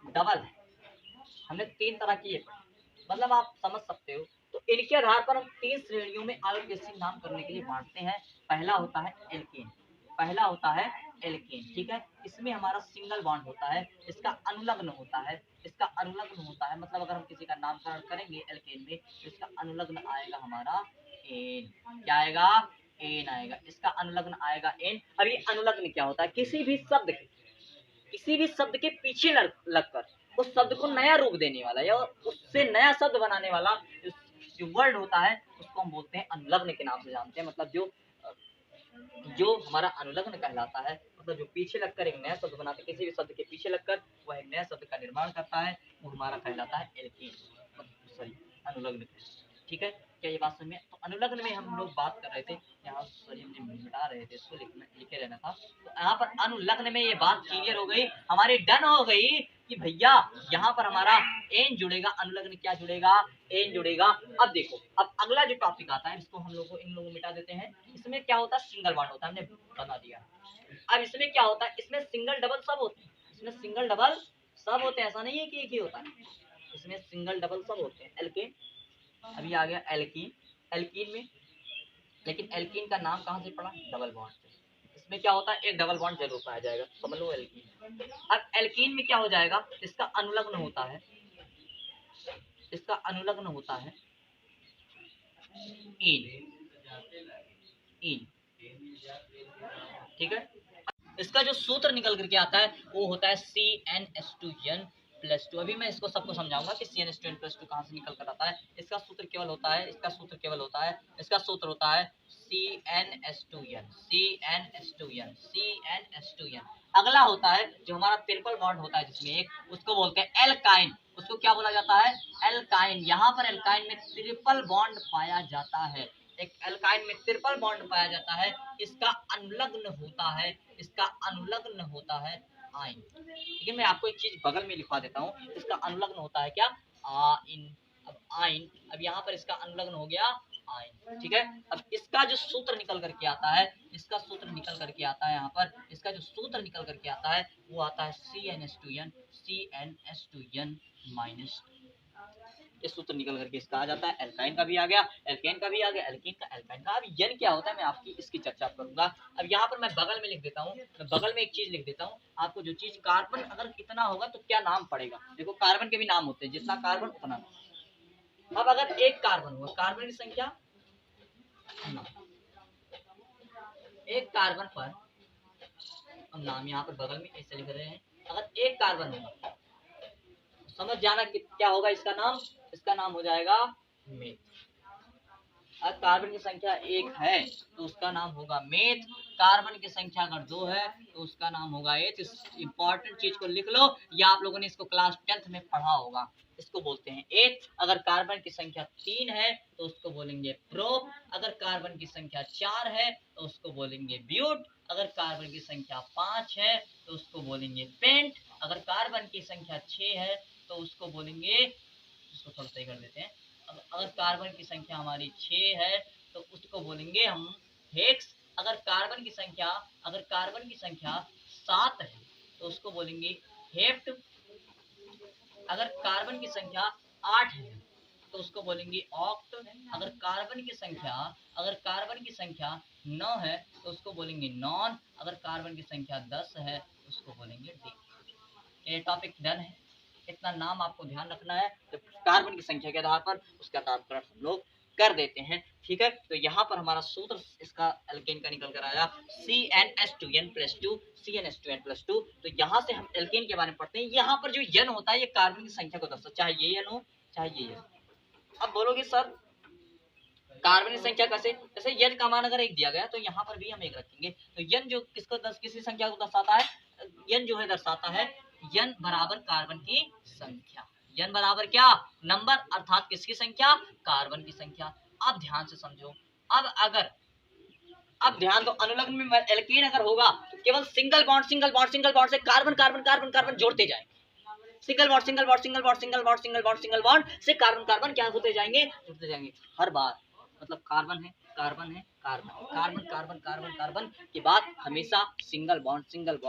डबल है, हमने 3 तरह की ये, मतलब आप समझ सकते हो। तो इनके आधार पर हम 3 श्रेणियों में IUPAC नाम करने के लिए बांटते हैं। पहला होता है एल्केन, ठीक है, इसमें हमारा सिंगल बॉन्ड होता है, इसका अनुलग्न होता है, मतलब अगर हम किसी का नामकरण करेंगे एल्केन में तो इसका अनुलग्न आएगा हमारा एन, क्या आएगा एन आएगा, इसका अनुलग्न आएगा एन। अब ये अनुलग्न क्या होता है? किसी भी शब्द के पीछे लगकर उस शब्द को नया रूप देने वाला या उससे नया शब्द बनाने वाला जो वर्ड होता है उसको हम बोलते हैं अनुलग्न के नाम से जानते हैं। मतलब जो हमारा अनुलग्न कहलाता है, मतलब जो पीछे लगकर एक नया शब्द बनाते हैं, किसी भी शब्द के पीछे लगकर वह एक नया शब्द का निर्माण करता है, वो हमारा कहलाता है एल्केन, सॉरी अनुलग्न। ठीक है, क्या ये बात समझ में? तो अनुलग्न में हम लोग बात कर रहे थे, यहाँ सॉरी हमने मिटा रहे थे, इसको लिखे रहना था। तो यहाँ पर अनुलग्न में ये बात क्लियर हो गई हमारी, डन हो गई कि भैया यहाँ पर हमारा एन जुड़ेगा, अनुलग्न क्या जुड़ेगा? एन जुड़ेगा। अब देखो, अब अगला जो टॉपिक आता है इसको हम लोग को इन लोगों मिटा देते हैं। इसमें क्या होता है? सिंगल बॉन्ड होता है, हमने बता दिया। अब इसमें क्या होता है? इसमें सिंगल डबल सब होते हैं, इसमें सिंगल डबल सब होते हैं, ऐसा नहीं है कि एक ही होता है, इसमें सिंगल डबल सब होते हैं। एल्केन अभी आ गया एल्कीन, एल्कीन में, लेकिन एल्कीन का नाम कहाँ से पड़ा? डबल बॉन्ड से। इसमें क्या होता है? एक डबल बॉन्ड जरूर पाया जाएगा, समझ लो एल्कीन। अब एल्कीन में क्या हो जाएगा? इसका अनुलग्न होता है, इसका अनुलग्न होता है इन, इन। ठीक है, इसका जो सूत्र निकल करके आता है वो होता है CnH2n+2। अभी मैं इसको सबको समझाऊंगा कि CnH2n+2 कहाँ से निकल कर आता है। इसका सूत्र केवल होता है, इसका सूत्र केवल होता है, इसका सूत्र होता है CnH2n, CnH2n, CnH2n। अगला होता है जो हमारा ट्रिपल बॉन्ड होता है जिसमें एक, उसको बोलते हैं एल्काइन। उसको क्या बोला जाता है? एल्काइन। यहाँ पर एल्काइन में ट्रिपल बॉन्ड पाया जाता है, एक एल्काइन में ट्रिपल बॉन्ड पाया जाता है, इसका अनुलग्न होता है, इसका अनुलग्न होता है आइन। ठीक है, मैं आपको एक चीज बगल में लिखवा देता हूँ, इसका अनुलग्न होता है क्या? आइन। अब आइन, अब यहाँ पर इसका अनुलग्न हो गया आइन। ठीक है, अब इसका जो सूत्र निकल करके आता है, इसका सूत्र निकल करके आता है, यहाँ पर इसका जो सूत्र निकल करके आता है वो आता है CnH2n, CnH2n माइनस। इस सूत्र निकल करके इसका आ जाता है। एल्काइन का भी आ गया, एल्केन का भी आ गया, एल्कीन का, एल्काइन का। अब यन क्या होता है मैं आपकी इसकी चर्चा करूंगा। अब यहाँ पर मैं बगल में लिख देता हूँ, मैं बगल में एक चीज लिख देता हूँ आपको, जो चीज कार्बन अगर इतना होगा तो क्या नाम पड़ेगा। देखो कार्बन के भी नाम होते हैं, जितना कार्बन उतना नाम। अब अगर एक कार्बन हुआ, कार्बन की संख्या एक कार्बन पर, हम नाम यहाँ पर बगल में ऐसे लिख रहे हैं, अगर एक कार्बन होगा समझ जाना कि क्या होगा इसका नाम, इसका नाम हो जाएगा मेथ। अगर कार्बन की संख्या एक है तो उसका नाम होगा मेथ, कार्बन की संख्या अगर दो है तो उसका नाम होगा एथ। इस इंपॉर्टेंट चीज को लिख लो, या आप लोगों ने इसको क्लास 10th में पढ़ा होगा। इसको बोलते हैं एथ। अगर कार्बन की संख्या 3 है तो उसको बोलेंगे प्रोप। अगर कार्बन की संख्या 4 है तो उसको बोलेंगे ब्यूट। अगर कार्बन की संख्या 5 है तो उसको बोलेंगे पेंट। अगर कार्बन की संख्या 6 है तो उसको बोलेंगे, इसको थोड़ा सही कर देते हैं, अगर कार्बन की संख्या हमारी 6 है तो उसको बोलेंगे हम हेक्स। अगर कार्बन की संख्या 7 है तो उसको बोलेंगे हेप्ट। अगर कार्बन की संख्या 8 है तो उसको बोलेंगे ऑक्ट। अगर कार्बन की संख्या 9 है तो उसको बोलेंगे नॉन। अगर कार्बन की संख्या 10 है तो उसको बोलेंगे डी। ये टॉपिक डन है। इतना नाम आपको ध्यान रखना है, तो कार्बन की संख्या के आधार पर उसका नामकरण हम लोग कर देते हैं। ठीक है, तो यहाँ पर हमारा सूत्र इसका एल्केन का निकल कर आया CnH2n+2, CnH2n+2। तो यहाँ से हम एल्केन के बारे में पढ़ते हैं। यहाँ पर जो यन होता है ये कार्बन की संख्या को दर्शाता, चाहे ये यन हो चाहे ये यन। अब बोलोगे सर कार्बन की संख्या कैसे? जैसे यन का मान अगर एक दिया गया तो यहाँ पर भी हम एक रखेंगे। तो यन जो किसी संख्या को दर्शाता है, यन जो है दर्शाता है यन बराबर कार्बन की संख्या। यन बराबर क्या? नंबर, अर्थात किसकी संख्या? कार्बन की संख्या। अब ध्यान से समझो, अब ध्यान दो, अनुलग्न में एल्केन अगर होगा तो केवल सिंगल बॉन्ड से कार्बन कार्बन कार्बन कार्बन जोड़ते जाएंगे। सिंगल बॉन्ड से कार्बन कार्बन क्या होते जाएंगे? जुड़ते जाएंगे। हर बार मतलब कार्बन है कार्बन है carbon carbon carbon carbon carbon के बाद हमेशा सिंगल बॉन्ड मतलब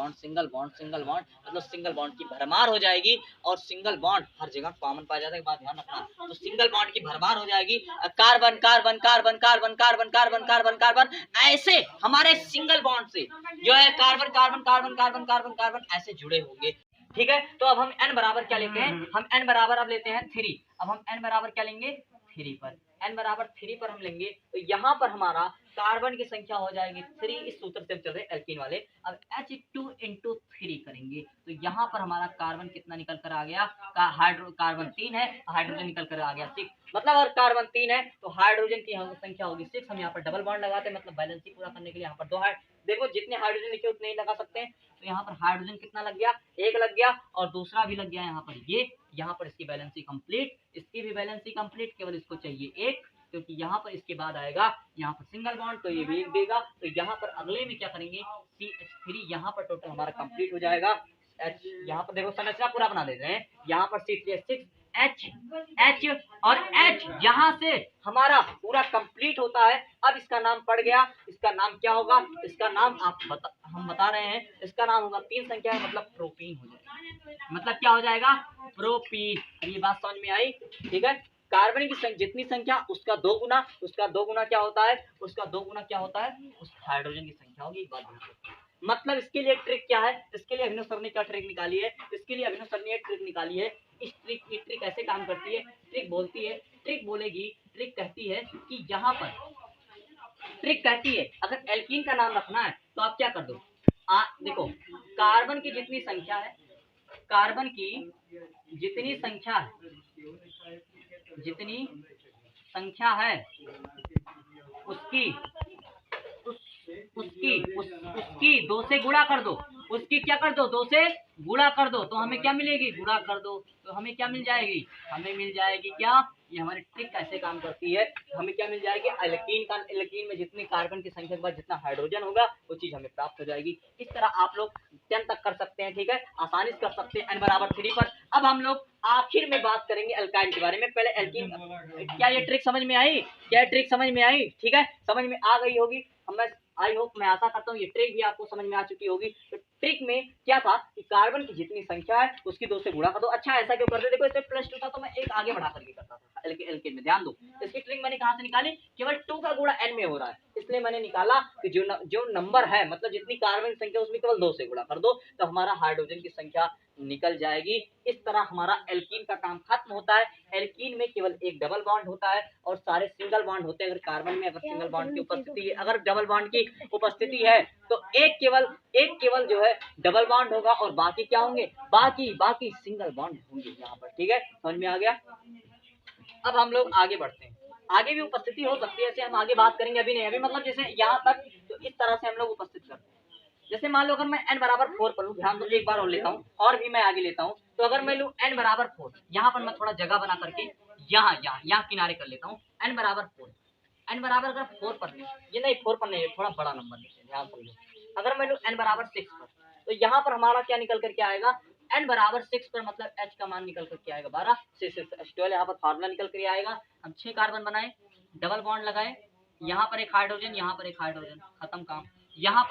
सिंगल बॉन्ड की भरमार हो जाएगी। और सिंगल बॉन्ड हर जगह कॉमन पाया जाता है, बात ध्यान रखना। तो सिंगल बॉन्ड की भरमार हो जाएगी, carbon carbon carbon carbon carbon carbon carbon carbon ऐसे हमारे सिंगल बॉन्ड से जो है carbon carbon carbon carbon carbon carbon ऐसे जुड़े होंगे। ठीक है, तो अब हम n बराबर क्या लेते हैं? हम n बराबर अब लेते हैं 3। अब हम n बराबर क्या लेंगे? 3 पर n बराबर 3 पर हम लेंगे तो यहाँ पर हमारा कार्बन की संख्या हो जाएगी 3। इस सूत्र से हम चल रहे एल्कीन वाले। अब H2 × 3 करेंगे तो यहाँ पर हमारा कार्बन कितना निकल कर आ गया, कार्बन 3 है, हाइड्रोजन निकल कर आ गया 6। मतलब अगर कार्बन 3 है तो हाइड्रोजन की संख्या होगी 6। हम यहाँ पर डबल बॉन्ड लगाते हैं, मतलब बैलेंस पूरा करने के लिए यहाँ पर 2 देखो जितने हाइड्रोजन लिखे उतने ही लगा सकते हैं। तो यहाँ पर हाइड्रोजन कितना लग गया, 1 लग गया और दूसरा भी लग गया यहाँ पर ये। यहाँ पर इसकी बैलेंसी कंप्लीट, इसकी भी बैलेंसी कंप्लीट, केवल इसको चाहिए 1, क्योंकि यहाँ पर इसके बाद आएगा यहाँ पर सिंगल बॉन्ड तो ये भी 1 देगा। तो यहाँ पर अगले में क्या करेंगे CH3, यहाँ पर टोटल हमारा कंप्लीट हो जाएगा। H यहाँ पर देखो संरचना पूरा बना देते हैं। यहाँ पर C3H6 H और H यहाँ से हमारा पूरा कंप्लीट होता है। अब इसका नाम पड़ गया, इसका नाम क्या होगा, इसका नाम हम बता रहे हैं, इसका नाम होगा 3 संख्या है, मतलब प्रोपीन हो जाएगा। मतलब क्या हो जाएगा, प्रोपीन। अब ये बात समझ में आई, ठीक है। कार्बन की जितनी संख्या उसका 2 गुना, उसका 2 गुना क्या होता है, उसका 2 गुना क्या होता है, उस हाइड्रोजन की संख्या होगी। एक बात मतलब इसके लिए ट्रिक क्या है, इसके लिए अभिनव सर ने क्या ट्रिक निकाली है, इसके लिए अभिनव सर ने ट्रिक निकाली है। इस ट्रिक की ट्रिक कैसे काम करती है, ट्रिक बोलती है, ट्रिक बोलेगी, ट्रिक कहती है कि यहाँ पर ट्रिक कहती है अगर एल्कीन का नाम रखना है तो आप क्या कर दो, देखो कार्बन की जितनी संख्या है, कार्बन की जितनी संख्या है, जितनी संख्या है उसकी 2 से गुणा कर दो, उसकी क्या कर दो, 2 से गुणा कर दो तो हमें क्या मिलेगी, गुणा कर दो तो हमें क्या मिल जाएगी, हमें मिल जाएगी क्या, ये हमारी ट्रिक कैसे काम करती है, हमें क्या मिल जाएगी, एल्कीन में जितनी कार्बन की संख्या के बाद जितना हाइड्रोजन होगा वो चीज हमें प्राप्त हो जाएगी। इस तरह आप लोग 10 तक कर सकते हैं, ठीक है, आसानी से कर सकते हैं n बराबर 3 पर। अब हम लोग आखिर में बात करेंगे अल्काइन के बारे में। पहले एल्कीन, क्या ये ट्रिक समझ में आई, क्या ट्रिक समझ में आई, ठीक है, समझ में आ गई होगी। आई होप, मैं आशा करता हूँ ये ट्रिक भी आपको समझ में आ चुकी होगी। तो ट्रिक में क्या था कि कार्बन की जितनी संख्या है उसकी 2 से गुणा कर दो। अच्छा ऐसा क्यों करते, देखो इसमें +2 था तो मैं एक आगे बढ़ा करके करता था एल्केन में, ध्यान दो। इसकी ट्रिक मैंने कहाँ से निकाली, केवल 2 का गुणा n में हो रहा है, इसलिए मैंने निकाला कि जो नंबर है, मतलब जितनी कार्बन की संख्या उसमें केवल 2 से गुणा कर दो तो हमारा हाइड्रोजन की संख्या निकल जाएगी। इस तरह हमारा एल्कीन का काम खत्म होता है। एल्कीन में केवल एक डबल बॉन्ड होता है और सारे सिंगल बॉन्ड होते हैं। अगर कार्बन में अगर सिंगल बॉन्ड की उपस्थिति है, अगर डबल बॉन्ड की उपस्थिति है तो एक केवल जो है डबल बॉन्ड होगा और बाकी क्या होंगे, बाकी सिंगल बॉन्ड होंगे यहाँ पर, ठीक है, समझ में आ गया। अब हम लोग आगे बढ़ते हैं, आगे भी उपस्थिति हो सकती है, ऐसे हम आगे बात करेंगे, अभी नहीं, अभी मतलब जैसे यहाँ तक तो इस तरह से हम लोग उपस्थित करते हैं। जैसे मान लो अगर मैं n बराबर 4 पर लूं, ध्यान दो, एक बार और लेता हूँ और भी मैं आगे लेता हूँ। तो अगर मैं लूं n बराबर 4, यहाँ पर मैं थोड़ा जगह बना करके यहाँ किनारे कर लेता हूँ। n बराबर 4, n बराबर अगर 4 पर ले, ये नहीं 4 पर नहीं, थोड़ा बड़ा नंबर लेते हैं, ध्यान समझो। अगर मैं लूं n बराबर 6 पर तो यहाँ पर हमारा क्या निकल करके आएगा, n बराबर 6 पर मतलब h का मान निकल करके आएगा 12, 6H12, यहाँ पर फार्मूला निकल कर आएगा। हम 6 कार्बन बनाए, डबल बॉन्ड लगाए, यहाँ पर एक हाइड्रोजन, यहाँ पर एक हाइड्रोजन, खत्म काम। यहाँ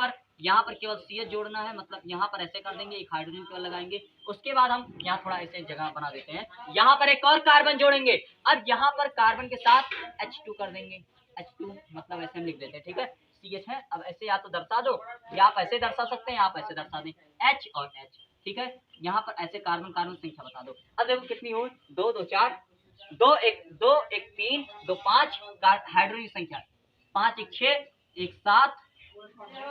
पर केवल CH जोड़ना है, मतलब यहाँ पर ऐसे कर देंगे, एक हाइड्रोजन केवल लगाएंगे। उसके बाद हम यहाँ थोड़ा ऐसे जगह बना देते हैं, यहाँ पर एक और कार्बन जोड़ेंगे। अब यहाँ पर कार्बन के साथ H2 कर देंगे, H2 मतलब ऐसे हम लिख देते हैं, ठीक है, CH है। अब ऐसे या तो दर्शा दो, या आप ऐसे दर्शा सकते हैं, आप ऐसे दर्शा दें, H और H, ठीक है। यहाँ पर ऐसे कार्बन संख्या बता दो। अब देखो कितनी हुई, 2 2 4, 2 1 3, 2 5 हाइड्रोजन की संख्या, 5 1 6, 1 7,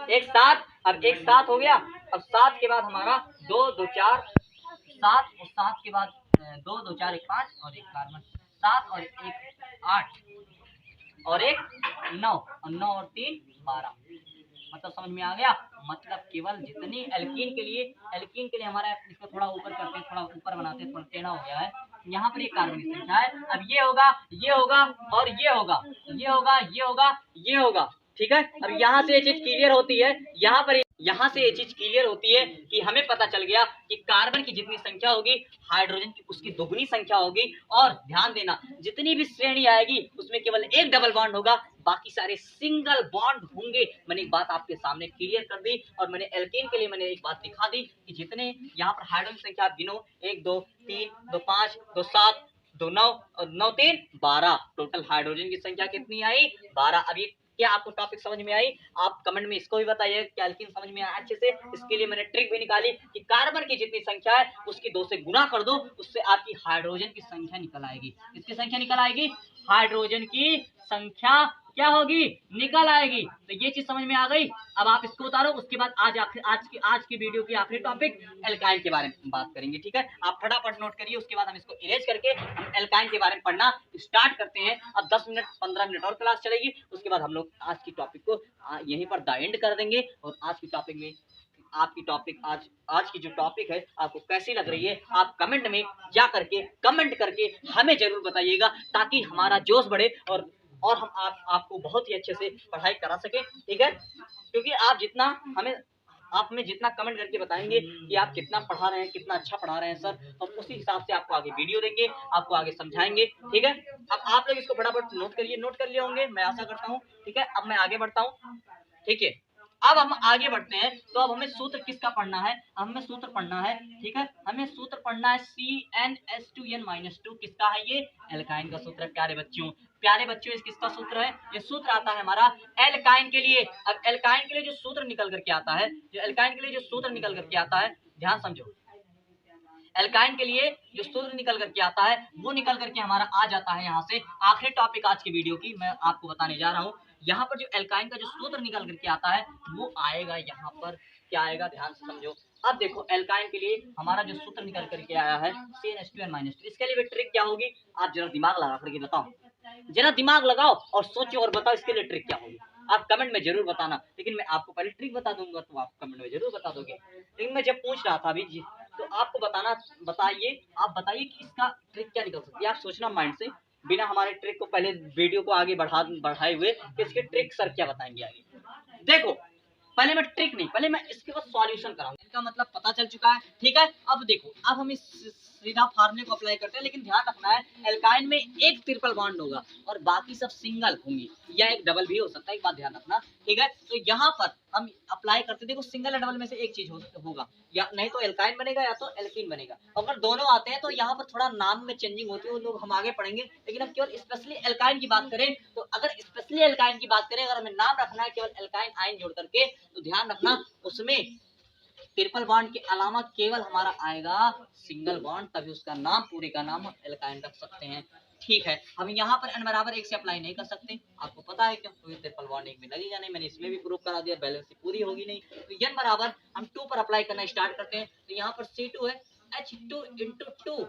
1 7। अब 1 7 हो गया। अब 7 के बाद हमारा 2 2 4 7 और 7 के बाद 2 2 4 1 5 और एक कार्बन, 7 और 1 8 और 1 9 और 9 और 3 12। मतलब समझ में आ गया, मतलब केवल जितनी एल्कीन के लिए हमारा, इसको थोड़ा ऊपर करते हैं, थोड़ा ऊपर बनाते हैं, थोड़ा टेढ़ा हो गया है। यहाँ पर एक कार्बन की संख्या है। अब ये होगा और ये होगा, ठीक है। अब यहाँ से ये चीज क्लियर होती है, यहाँ से ये चीज क्लियर होती है कि हमें पता चल गया कि कार्बन की जितनी संख्या होगी हाइड्रोजन की उसकी दोगुनी संख्या होगी। और ध्यान देना, जितनी भी श्रेणी आएगी उसमें केवल एक डबल बॉन्ड होगा, बाकी सारे सिंगल बॉन्ड होंगे। मैंने एक बात आपके सामने क्लियर कर दी और मैंने एल्केन के लिए मैंने एक बात दिखा दी कि जितने यहाँ पर हाइड्रोजन संख्या आप गिनो, 1 2 3 2 5 2 7 2 9 और 9 3 12, टोटल हाइड्रोजन की संख्या कितनी आई, 12। अब ये क्या आपको टॉपिक समझ में आई? आप कमेंट में इसको भी बताइए कि एल्कीन समझ में आया अच्छे से। इसके लिए मैंने ट्रिक भी निकाली कि कार्बन की जितनी संख्या है उसकी 2 से गुना कर दो, उससे आपकी हाइड्रोजन की संख्या निकल आएगी। किसकी संख्या निकल आएगी? हाइड्रोजन की संख्या क्या होगी? निकल आएगी। तो ये चीज समझ में आ गई। अब आप इसको उतारो। उसके बाद आज की वीडियो की आखिरी टॉपिक एल्काइन के बारे में बात करेंगे, ठीक है? आप फटाफट नोट करिए। उसके बाद हम इसको इरेज करके हम एल्काइन के बारे में पढ़ना स्टार्ट करते हैं। अब 10 मिनट 15 मिनट और क्लास चलेगी। उसके बाद हम लोग आज की टॉपिक को यहीं पर द एंड कर देंगे। और आज की टॉपिक में आपकी टॉपिक आज की जो टॉपिक है आपको कैसी लग रही है, आप कमेंट में जा करके कमेंट करके हमें जरूर बताइएगा, ताकि हमारा जोश बढ़े और हम आपको बहुत ही अच्छे से पढ़ाई करा सके, ठीक है? क्योंकि आप हमें जितना कमेंट करके बताएंगे कि आप कितना पढ़ा रहे हैं, कितना अच्छा पढ़ा रहे हैं सर, तो उसी हिसाब से आपको आगे वीडियो देंगे, आपको आगे समझाएंगे, ठीक है? अब आप लोग इसको फटाफट नोट करिए, नोट कर लिए होंगे मैं आशा करता हूँ, ठीक है? अब मैं आगे बढ़ता हूँ, ठीक है? अब हम आगे बढ़ते हैं। तो अब हमें सूत्र किसका पढ़ना है? हमें सूत्र पढ़ना है, ठीक है? हमें सूत्र पढ़ना है CnH2n-2। किसका है ये? एल्काइन का सूत्र है प्यारे बच्चों। प्यारे बच्चों, इस किसका सूत्र है? ये सूत्र आता है हमारा एल्काइन के लिए। अब एल्काइन के लिए जो सूत्र निकल करके आता है, ध्यान समझो। एल्काइन के लिए जो सूत्र निकल करके आता है वो निकल करके हमारा आ जाता है यहाँ से। आखिरी टॉपिक आज की वीडियो की मैं आपको बताने जा रहा हूँ। यहाँ पर जो एल्काइन का जो सूत्र निकल करके आता है वो आएगा यहाँ पर। क्या आएगा? ध्यान से समझो। अब देखो, एल्काइन के लिए हमारा जो सूत्र निकल करके आया है CnH2n-2। इसके लिए ट्रिक क्या होगी? आप जरा दिमाग लगा करके बताओ, जरा दिमाग लगाओ और सोचो और बताओ इसके लिए ट्रिक क्या होगी। आप कमेंट में जरूर बताना, लेकिन मैं आपको पहले ट्रिक बता दूंगा तो आप कमेंट में जरूर बता दोगे। लेकिन मैं जब पूछ रहा था अभी जी, तो आपको बताइए, आप बताइए कि इसका ट्रिक क्या निकल सकती है। आप सोचना माइंड से, बिना हमारे ट्रिक को पहले वीडियो को आगे बढ़ाए हुए कि इसके ट्रिक सर क्या बताएंगे आगे। देखो, पहले मैं ट्रिक नहीं, पहले मैं इसके बाद सॉल्यूशन कराऊंगा। इनका मतलब पता चल चुका है, ठीक है? अब देखो, अब हम इस सीधा फार्मूले को अप्लाई करते हैं, लेकिन ध्यान रखना है एल्काइन में एक ट्रिपल बॉन्ड होगा और बाकी सब सिंगल होंगी, या एक डबल भी हो सकता है, एक बात ध्यान रखना, ठीक है? तो यहाँ पर हम अप्लाई करते, देखो सिंगल या डबल में से एक चीज होगा, या नहीं तो एल्काइन बनेगा या तो एल्कीन बनेगा। अगर दोनों आते हैं तो यहाँ पर थोड़ा नाम में चेंजिंग होती है, वो लोग हम आगे पढ़ेंगे। लेकिन अब केवल स्पेशली एल्काइन की बात करें, तो अगर स्पेशली एल्काइन की बात करें, अगर हमें नाम रखना है केवल एल्काइन आयन जोड़ करके, तो ध्यान रखना उसमें ट्रिपल बॉन्ड के अलावा केवल हमारा आएगा सिंगल बॉन्ड, तभी उसका नाम, पूरे का नाम हम एल्काइन रख सकते हैं, ठीक है? हम यहाँ पर n बराबर 1 से अप्लाई नहीं कर सकते, आपको पता है क्यों? क्योंकि ट्रिपल बॉन्ड एक में लगेगा नहीं। मैंने इसमें भी प्रूव करा दिया, बैलेंस पूरी होगी नहीं। तो n बराबर हम 2 पर अप्लाई करना स्टार्ट करते हैं। तो यहाँ पर C2 है, H2 into 2,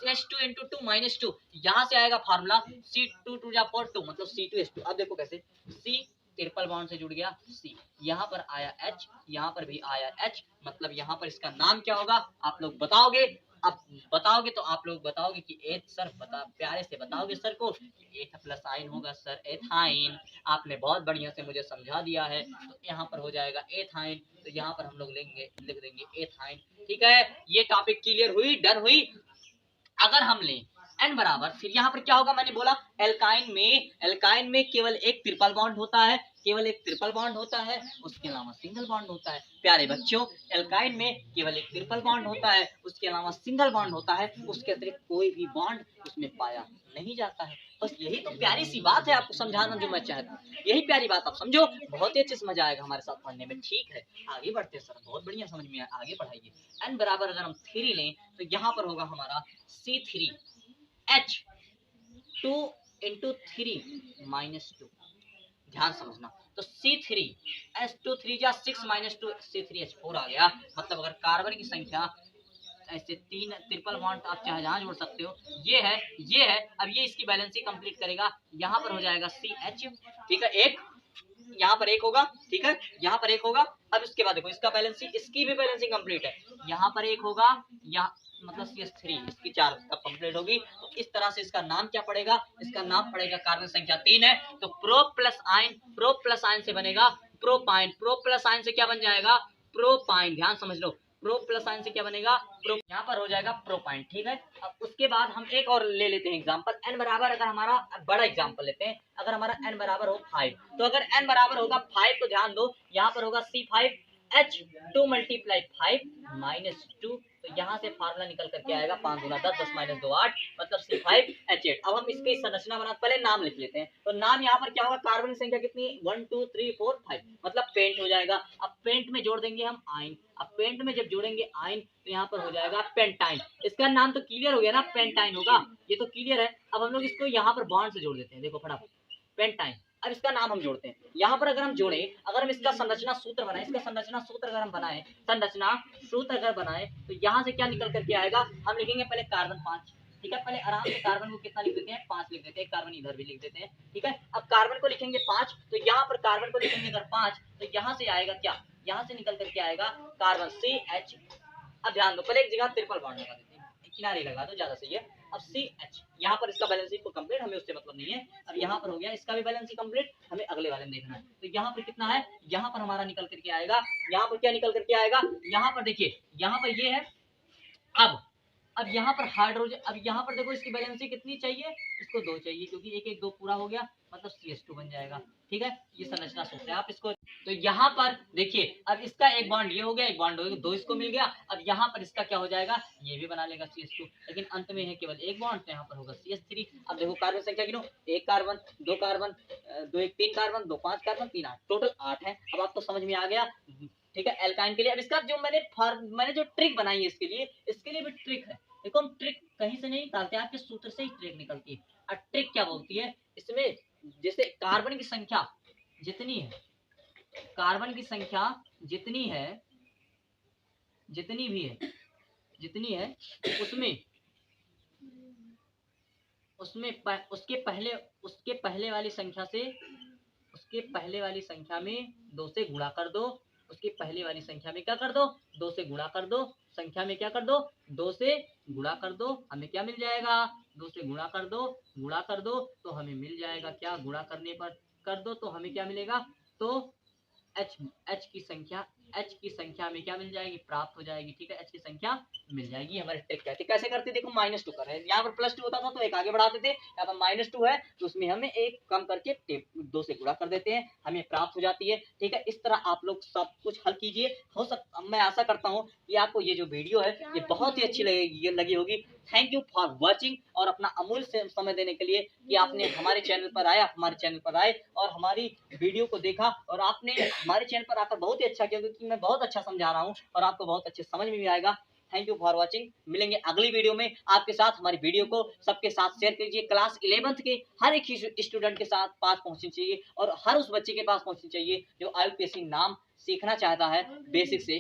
H2 into 2 minus 2, यहाँ से आएगा फार्मूला C2 2 4 मतलब C2H2। अब देखो कैसे, C ट्रिपल बॉन्ड से जुड़ गया C, यहाँ पर आया H, यहाँ पर भी आया H, मतलब यहाँ पर इसका नाम क्या होगा आप लोग बताओगे। अब बताओगे तो आप लोग बताओगे कि एथ, सर प्यारे से बताओगे सर को, एथ प्लस आइन होगा सर एथाइन। आपने बहुत बढ़िया से मुझे समझा दिया है। तो यहाँ पर हो जाएगा एथाइन, तो यहाँ पर हम लोग लिख देंगे एथाइन, ठीक है? ये टॉपिक क्लियर हुई, डन हुई। अगर हम लें n बराबर, फिर यहाँ पर क्या होगा? मैंने बोला एल्काइन में केवल एक ट्रिपल बॉन्ड होता है, केवल एक ट्रिपल बॉन्ड होता है, उसके अलावा सिंगल बॉन्ड होता है। प्यारे बच्चों, एल्काइन में केवल एक ट्रिपल बॉन्ड होता है, उसके अलावा सिंगल बॉन्ड होता है, उसके अतिरिक्त कोई भी बॉन्ड उसमें पाया नहीं जाता है। बस यही तो प्यारी सी बात है आपको समझाना जो मैं चाहता हूँ। यही प्यारी बात आप समझो, बहुत ही अच्छे समझ आएगा हमारे साथ पढ़ने में, ठीक है? आगे बढ़ते सर, बहुत बढ़िया समझ में आया, आगे पढ़ाइए। n बराबर अगर हम 3 लें तो यहाँ पर होगा हमारा C3H2 into 3 minus 2। ध्यान समझना, तो C3H2 3 जा 6 minus 2 C3H4 आ गया। मतलब अगर कार्बन की संख्या ऐसे 3 ट्रिपल बॉन्ड आप चाहे जहां जोड़ सकते हो, ये है। अब ये इसकी बैलेंसिंग कंप्लीट करेगा, यहाँ पर हो जाएगा CH, ठीक है? एक यहाँ पर एक होगा, ठीक है? यहाँ पर एक होगा। अब इसके बाद देखो इसका बैलेंसिंग, इसकी भी बैलेंसिंग कंप्लीट है, यहाँ पर एक होगा, यहाँ मतलब CH3, इसकी 4 कंप्लीट होगी। तो इस तरह से इसका नाम क्या पड़ेगा? इसका नाम पड़ेगा, कार्बन संख्या 3 है तो प्रो प्लस आयन से बनेगा प्रोपाइन। प्रो प्लस आयन से क्या बन जाएगा? प्रोपाइन। ध्यान समझ लो, प्रो प्लस आयन से क्या बनेगा? प्रो, यहाँ पर हो जाएगा प्रोपाइन, ठीक है? अब उसके बाद हम एक और ले लेते हैं एग्जांपल। n बराबर, अगर हमारा बड़ा एग्जांपल लेते हैं, अगर हमारा n बराबर हो 5, तो अगर n बराबर होगा 5 तो ध्यान दो यहाँ पर होगा C5 H2 मल्टीप्लाई 5 माइनस 2, तो यहाँ से फार्मूला निकल करके आएगा 5 गुना 10, 10 माइनस 2 8, मतलब C5H8। अब हम इसकी संरचना बना, पहले नाम लिख लेते हैं। तो नाम यहाँ पर क्या होगा, कार्बन की संख्या कितनी, 1 2 3 4 5, मतलब पेंट हो जाएगा। अब पेंट में जोड़ देंगे हम आयन, अब पेंट में जब जोड़ेंगे आयन तो यहाँ पर हो जाएगा पेंटाइन। इसका नाम तो क्लियर हो गया ना, पेंटाइन होगा, ये तो क्लियर है। अब हम लोग इसको यहाँ पर बॉन्ड से जोड़ देते हैं, देखो फटाफट, पेंटाइन। अब इसका नाम हम जोड़ते हैं यहाँ पर, अगर हम जोड़े, अगर हम इसका संरचना सूत्र बनाए, इसका संरचना सूत्र अगर हम बनाए, संरचना सूत्र अगर बनाए, तो यहाँ से क्या निकल करके आएगा, हम लिखेंगे पहले कार्बन 5, ठीक है, पहले आराम से कार्बन को कितना लिख देते हैं, 5 लिख देते हैं, कार्बन इधर भी लिख देते हैं, ठीक है। अब कार्बन को लिखेंगे 5, तो यहाँ पर कार्बन को लिखेंगे अगर 5, तो यहाँ से आएगा क्या, यहाँ से निकल करके आएगा कार्बन CH। अब ध्यान दो, पहले एक जगह ट्रिपल बॉन्ड लगा देते हैं, किनारे लगा दो, ज्यादा सही है। अब CH यहाँ पर इसका बैलेंस कंप्लीट, हमें उससे मतलब नहीं है। अब यहाँ पर हो गया इसका भी बैलेंस कंप्लीट, हमें अगले वाले में देखना है। तो यहाँ पर कितना है, यहाँ पर हमारा निकल करके आएगा, यहाँ पर क्या निकल करके आएगा, यहाँ पर देखिए, यहाँ पर ये है। अब यहाँ पर हाइड्रोजन, अब यहाँ पर देखो इसकी वैलेंसी कितनी चाहिए, इसको 2 चाहिए, क्योंकि 1 1 2 पूरा हो गया, मतलब CH2 बन जाएगा, ठीक है। ये संरचना सूत्र है, आप इसको, तो यहाँ पर देखिए, अब इसका एक बॉन्ड ये हो गया, एक बॉन्ड हो गया, 2 इसको मिल गया। अब यहाँ पर इसका क्या हो जाएगा, ये भी बना लेगा CH2, लेकिन अंत में है केवल एक बॉन्ड, तो यहाँ पर होगा CH3। अब देखो कार्बन संख्या गिनो, 1 carbon 2 carbon 2 1 3 carbon 2 5 carbon 3 8, total 8 है। अब आपको समझ में आ गया, ठीक है, एल्काइन के लिए। अब इसका जो मैंने जो ट्रिक बनाई है इसके लिए भी ट्रिक है। देखो, हम ट्रिक कहीं से नहीं निकालते, आपके सूत्र से ही ट्रिक निकलती है। और ट्रिक क्या बोलती है इसमें, जैसे कार्बन की संख्या जितनी है, कार्बन की संख्या जितनी है, जितनी भी है, जितनी है, उसमें उसके पहले वाली संख्या से, उसके पहले वाली संख्या में 2 से गुणा कर दो, उसकी पहले वाली संख्या में क्या कर दो, 2 से गुणा कर दो, संख्या में क्या कर दो, 2 से गुणा कर दो, हमें क्या मिल जाएगा, 2 से गुणा कर दो, गुणा कर दो तो हमें मिल जाएगा क्या, गुणा करने पर कर दो तो हमें क्या मिलेगा, तो H की संख्या में क्या मिल जाएगी, प्राप्त हो जाएगी, ठीक है, H की संख्या मिल जाएगी। हमारे ट्रिक कहते कैसे करते, देखो -2 कर रहे हैं, यहाँ पर +2 होता था तो एक आगे बढ़ाते थे, यहाँ पर -2 है तो उसमें हमें एक कम करके 2 से गुणा कर देते हैं, हमें प्राप्त हो जाती है, ठीक है। इस तरह आप लोग सब कुछ हल कीजिए। मैं आशा करता हूँ कि आपको ये जो वीडियो है ये बहुत ही अच्छी लगी होगी। थैंक यू फॉर वॉचिंग, और अपना अमूल्य समय देने के लिए कि आपने हमारे चैनल पर आए और हमारी वीडियो को देखा, और आपने हमारे चैनल पर आकर बहुत ही अच्छा किया, क्योंकि मैं बहुत अच्छा समझा रहा हूँ और आपको बहुत अच्छे समझ में भी आएगा। थैंक यू फॉर वॉचिंग, मिलेंगे अगली वीडियो में आपके साथ। हमारी वीडियो को सबके साथ शेयर कीजिए, क्लास 11th के हर एक स्टूडेंट के साथ पास पहुंचनी चाहिए, और हर उस बच्चे के पास पहुंचनी चाहिए जो IUPAC नाम सीखना चाहता है बेसिक से।